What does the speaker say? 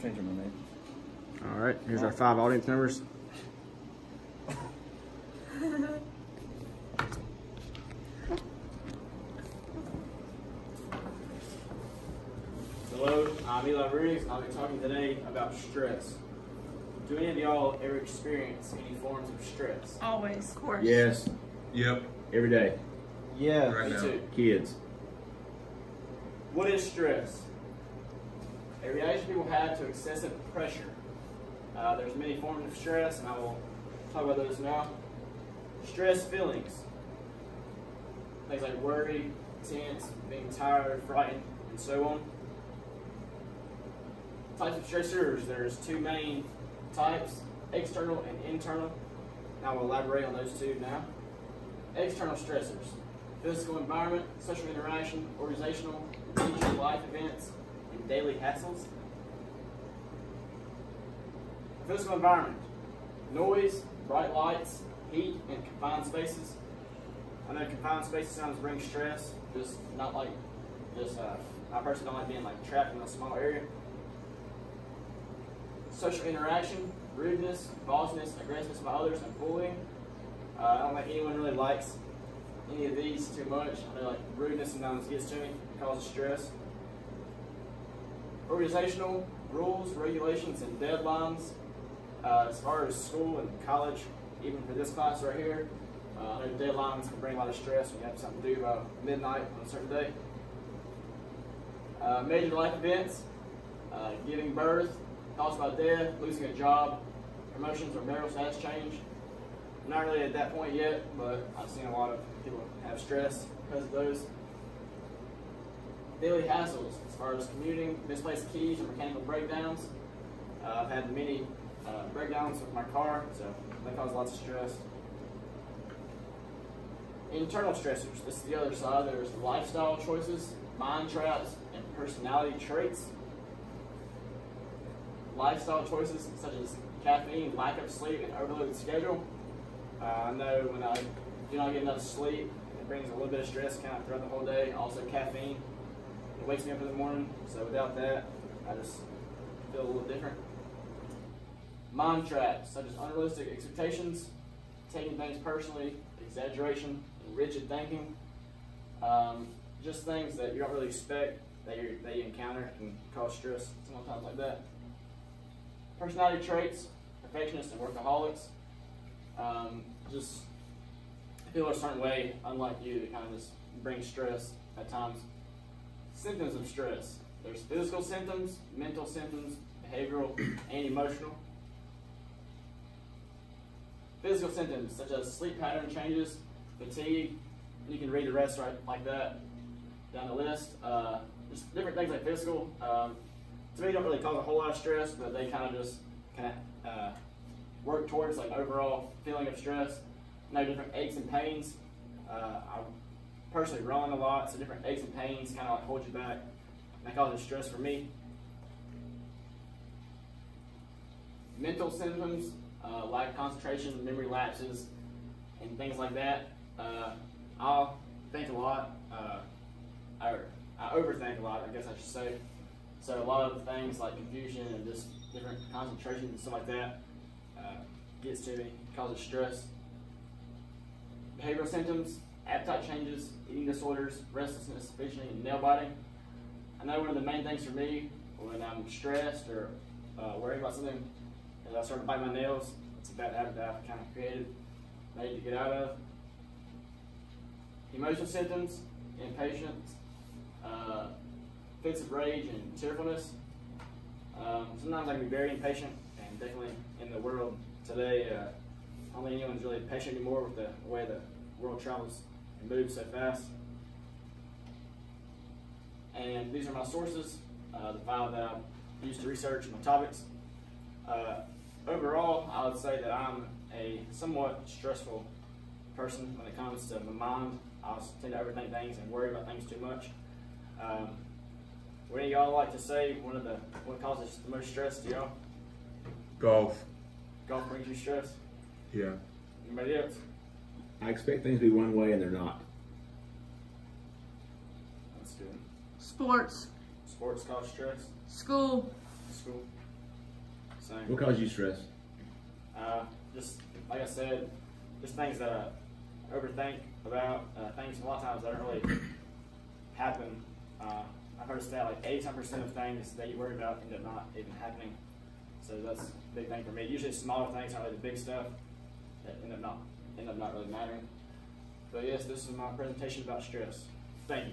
changing my name. All right, here's our 5 audience members. Hello, I'm Eli Riggs. I'll be talking today about stress. Do any of y'all ever experience any forms of stress? Always. Of course. Yes. Yep. Every day. Yeah. Right Me now. too. Kids. What is stress? A reaction people have to excessive pressure. There's many forms of stress, and I will talk about those now. Stress feelings. Things like worry, tense, being tired, frightened, and so on. Types of stressors, there's 2 main types, external and internal. And I will elaborate on those 2 now. External stressors, physical environment, social interaction, organizational, teaching life events, and daily hassles. Physical environment, noise, bright lights, heat, and confined spaces. I know confined spaces sometimes bring stress, just not like, I personally don't like being like trapped in a small area. Social interaction, rudeness, bossness, aggressiveness by others, and bullying. I don't think anyone really likes any of these too much. I know like rudeness sometimes gets to me, causes stress. Organizational, rules, regulations, and deadlines. As far as school and college, even for this class right here, I know deadlines can bring a lot of stress when you have something to do by midnight on a certain day. Major life events, giving birth, thoughts about death, losing a job, promotions or marital status change. I'm not really at that point yet, but I've seen a lot of people have stress because of those. Daily hassles, as far as commuting, misplaced keys, or mechanical breakdowns. I've had many breakdowns with my car, so that causes lots of stress. Internal stressors, this is the other side. There's lifestyle choices, mind traps, and personality traits. Lifestyle choices such as caffeine, lack of sleep, and overloaded schedule. I know when I do not get enough sleep, it brings a little bit of stress kind of throughout the whole day. Also caffeine, it wakes me up in the morning, so without that, I just feel a little different. Mind traps such as unrealistic expectations, taking things personally, exaggeration, and rigid thinking. Just things that you don't really expect that you encounter can cause stress sometimes like that. Personality traits, perfectionists and workaholics. Just feel a certain way, unlike you, that kind of just brings stress at times. Symptoms of stress. There's physical symptoms, mental symptoms, behavioral, and emotional. Physical symptoms such as sleep pattern changes, fatigue. You can read the rest right like that down the list. Just different things like physical. To me, don't really cause a whole lot of stress, but they kind of work towards like overall feeling of stress. No different aches and pains. I personally run a lot, so different aches and pains kind of like hold you back. And that causes stress for me. Mental symptoms, lack of concentration, memory lapses, and things like that. I'll think a lot. I overthink a lot, I guess I should say. So a lot of things like confusion and just different concentration and stuff like that gets to me, causes stress. Behavioral symptoms, appetite changes, eating disorders, restlessness, fidgeting, and nail biting. I know one of the main things for me when I'm stressed or worried about something is I start to bite my nails. It's a bad habit that I've kind of created, I need to get out of. Emotional symptoms, impatience, fits of rage and tearfulness. Sometimes I can be very impatient, and definitely in the world today, I don't think anyone's really patient anymore with the way the world travels and moves so fast. And these are my sources, the 5 that I used to research my topics. Overall, I would say that I'm a somewhat stressful person when it comes to my mind. I tend to overthink things and worry about things too much. What do y'all like to say? What causes the most stress to y'all? Golf. Golf brings you stress? Yeah. Anybody else? I expect things to be one way and they're not. That's good. Sports. Sports cause stress? School. School. Same. What causes you stress? Just like I said, just things that I overthink about, things a lot of times that don't really happen. I've heard a stat like 80% of things that you worry about end up not even happening. So that's a big thing for me. Usually smaller things aren't really the big stuff that end up not really mattering. But yes, this is my presentation about stress. Thank you.